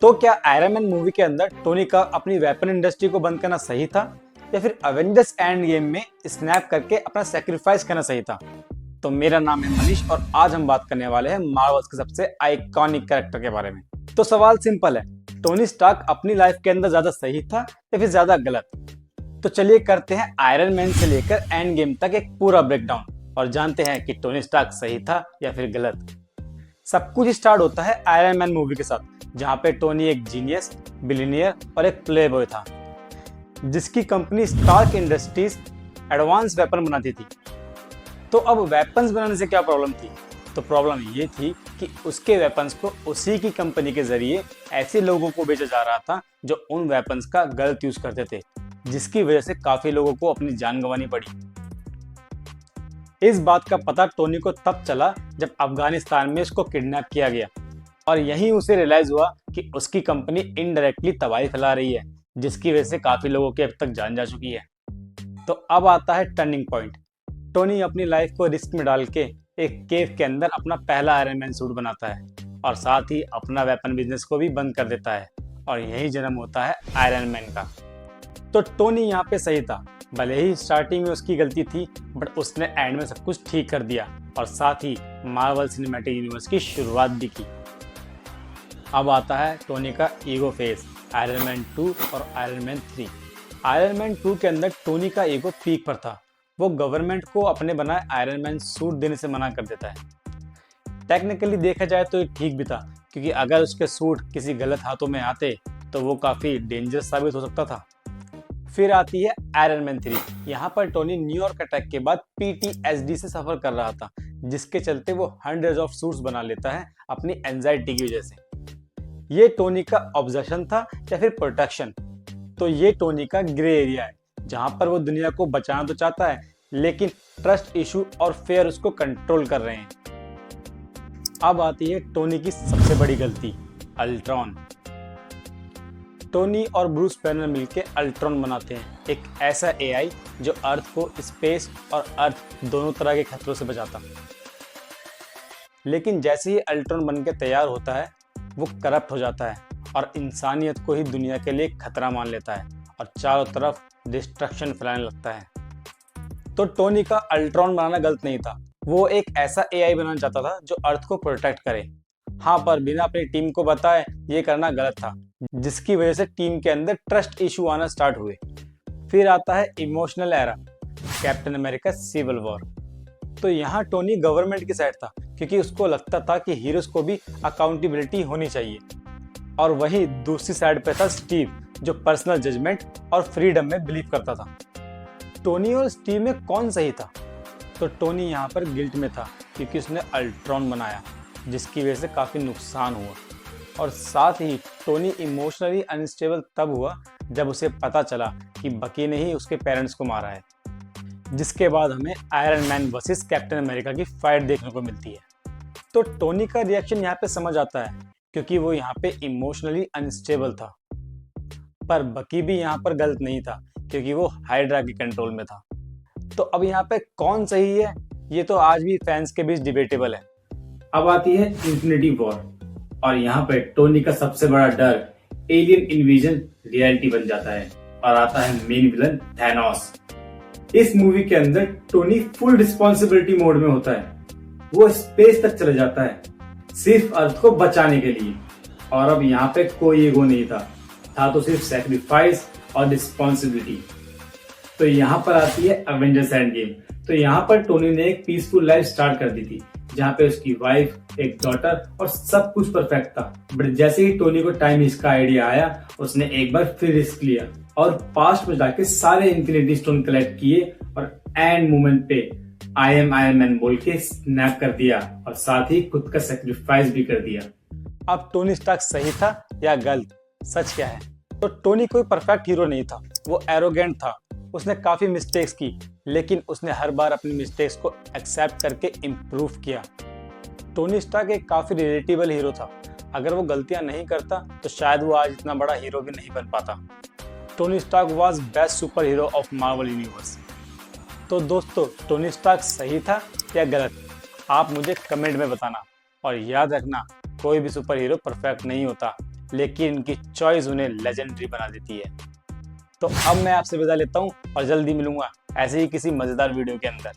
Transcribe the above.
तो क्या iron man movie के अंदर टोनी का अपनी वेपन इंडस्ट्री को बंद करना सही था, या फिर अवेंजर्स एंड गेम में स्नैप करके अपना सेक्रीफाइस करना सही था? तो मेरा नाम है मनीष और आज हम बात करने वाले हैं मार्वल्स के सबसे आइकॉनिक कैरेक्टर के बारे में। तो सवाल सिंपल है, टोनी स्टार्क अपनी लाइफ के अंदर ज्यादा सही था या फिर ज्यादा गलत? तो चलिए करते हैं आयरन मैन से लेकर एंड गेम तक एक पूरा ब्रेकडाउन और जानते हैं कि टोनी स्टार्क सही था या फिर गलत। सब कुछ स्टार्ट होता है आयरन मैन मूवी के साथ, जहाँ पे टोनी एक जीनियस, बिलियनियर और एक प्ले बॉय था, जिसकी company Stark Industries advance weapon बनाती थी। तो अब वेपन्स बनाने से क्या प्रॉब्लम थी? तो प्रॉब्लम ये थी कि उसके वेपन्स को उसी की कंपनी के जरिए ऐसे लोगों को बेचा जा रहा था जो उन वेपन्स का गलत यूज करते थे, जिसकी वजह से काफी लोगों को अपनी जान गंवानी पड़ी। इस बात का पता टोनी को तब चला जब अफगानिस्तान में उसको किडनैप किया गया, और यहीं उसे रियलाइज हुआ कि उसकी कंपनी इनडायरेक्टली तबाही फैला रही है, जिसकी वजह से काफी लोगों की अब तक जान जा चुकी है। तो अब आता है टर्निंग पॉइंट। टोनी अपनी लाइफ को रिस्क में डाल के एक केव के अंदर अपना पहला आयरन मैन सूट बनाता है और साथ ही अपना वेपन बिजनेस को भी बंद कर देता है, और यही जन्म होता है आयरन मैन का। तो टोनी यहाँ पे सही था, भले ही स्टार्टिंग में उसकी गलती थी, बट उसने एंड में सब कुछ ठीक कर दिया और साथ ही मार्वल सिनेमैटिक यूनिवर्स की शुरुआत भी की। अब आता है टोनी का ईगो फेज, आयरन मैन 2 और आयरन मैन 3। आयरन मैन 2 के अंदर टोनी का ईगो पीक पर था। वो गवर्नमेंट को अपने बनाए आयरन मैन सूट देने से मना कर देता है। टेक्निकली देखा जाए तो ये ठीक भी था, क्योंकि अगर उसके सूट किसी गलत हाथों में आते तो वो काफ़ी डेंजरस साबित हो सकता था। फिर आती है आयरन मैन 3। यहाँ पर टोनी न्यूयॉर्क अटैक के बाद PTSD से सफर कर रहा था, जिसके चलते वो हंड्रेड्स ऑफ सूट्स बना लेता है अपनी एंजाइटी की वजह से। ये टोनी का ऑब्सेशन था या फिर प्रोटेक्शन? तो ये टोनी का ग्रे एरिया है, जहां पर वो दुनिया को बचाना तो चाहता है, लेकिन ट्रस्ट इशू और फेयर उसको कंट्रोल कर रहे हैं। अब आती है टोनी की सबसे बड़ी गलती, अल्ट्रॉन। टोनी और ब्रूस बैनर मिलकर अल्ट्रॉन बनाते हैं, एक ऐसा AI जो अर्थ को स्पेस और अर्थ दोनों तरह के खतरों से बचाता। लेकिन जैसे ही अल्ट्रॉन बनकर तैयार होता है, वो करप्ट हो जाता है और इंसानियत को ही दुनिया के लिए खतरा मान लेता है और चारों तरफ डिस्ट्रक्शन फैलाने लगता है। तो टोनी का अल्ट्रॉन बनाना गलत नहीं था, वो एक ऐसा AI बनाना चाहता था जो अर्थ को प्रोटेक्ट करे। हाँ, पर बिना अपनी टीम को बताए ये करना गलत था, जिसकी वजह से टीम के अंदर ट्रस्ट इशू आना स्टार्ट हुए। फिर आता है emotional era, Captain America Civil War. तो यहाँ टोनी गवर्नमेंट की साइड था, क्योंकि उसको लगता था कि हीरोज को भी अकाउंटेबिलिटी होनी चाहिए, और वहीं दूसरी साइड पे था स्टीव, जो पर्सनल जजमेंट और फ्रीडम में बिलीव करता था। टोनी और स्टीव में कौन सही था? तो टोनी यहाँ पर गिल्ट में था, क्योंकि उसने अल्ट्रॉन बनाया, जिसकी वजह से काफ़ी नुकसान हुआ। और साथ ही टोनी इमोशनली अनस्टेबल तब हुआ जब उसे पता चला कि बकी ने ही उसके पेरेंट्स को मारा है, जिसके बाद हमें iron man versus captain America की फाइट देखने को मिलती है। तो टोनी का रिएक्शन यहाँ पे समझ आता है, क्योंकि वो यहाँ पे इमोशनली अनस्टेबल था। पर बकी भी यहाँ पर गलत नहीं था, क्योंकि वो हाइड्रा के कंट्रोल में था। तो अब यहाँ पे कौन सही है, ये तो आज भी फैंस के बीच डिबेटेबल है। अब आती है इन्फिनिटी वॉर, और यहाँ पे टोनी का सबसे बड़ा डर एलियन इन्वेजन रियलिटी बन जाता है, और आता है मेन विलन थैनोस। इस मूवी के अंदर टोनी फुल रिस्पॉन्सिबिलिटी मोड में होता है। वो स्पेस तक चले जाता है सिर्फ अर्थ को बचाने के लिए, और अब यहाँ पे कोई ईगो नहीं था तो सिर्फ सैक्रिफाइस और रिस्पॉन्सिबिलिटी। तो यहाँ पर आती है अवेंजर्स एंड गेम। तो यहाँ पर टोनी ने एक पीसफुल लाइफ स्टार्ट कर दी थी, जहाँ पे उसकी वाइफ, एक डॉटर और सब कुछ परफेक्ट था। बट जैसे ही टोनी को टाइम इसका आइडिया आया, उसने एक बार फिर रिस्क लिया और पास्ट में जाके सारे इन्फिनिटी स्टोन कलेक्ट किए और एंड मोमेंट पे आई एम आयरन मैन बोल के स्नैप कर दिया, और साथ ही खुद का सेक्रीफाइस भी कर दिया। अब टोनी स्टार्क सही था या गलत? सच क्या है? तो टोनी कोई परफेक्ट हीरो नहीं था, वो एरोगेंट था। उसने काफी मिस्टेक्स की, लेकिन उसने हर बार अपनी मिस्टेक्स को एक्सेप्ट करके इम्प्रूव किया। टोनी स्टार्क एक काफी रिलेटेबल हीरो था। अगर वो गलतियां नहीं करता तो शायद वो आज इतना बड़ा हीरो भी नहीं बन पाता। Tony Stark was best superhero of Marvel Universe. तो दोस्तों, टोनी स्टार्क सही था या गलत? आप मुझे कमेंट में बताना, और याद रखना, कोई भी सुपर हीरो परफेक्ट नहीं होता, लेकिन इनकी चॉइस उन्हें लेजेंडरी बना देती है। तो अब मैं आपसे विदा लेता हूँ और जल्दी मिलूंगा ऐसे ही किसी मजेदार वीडियो के अंदर।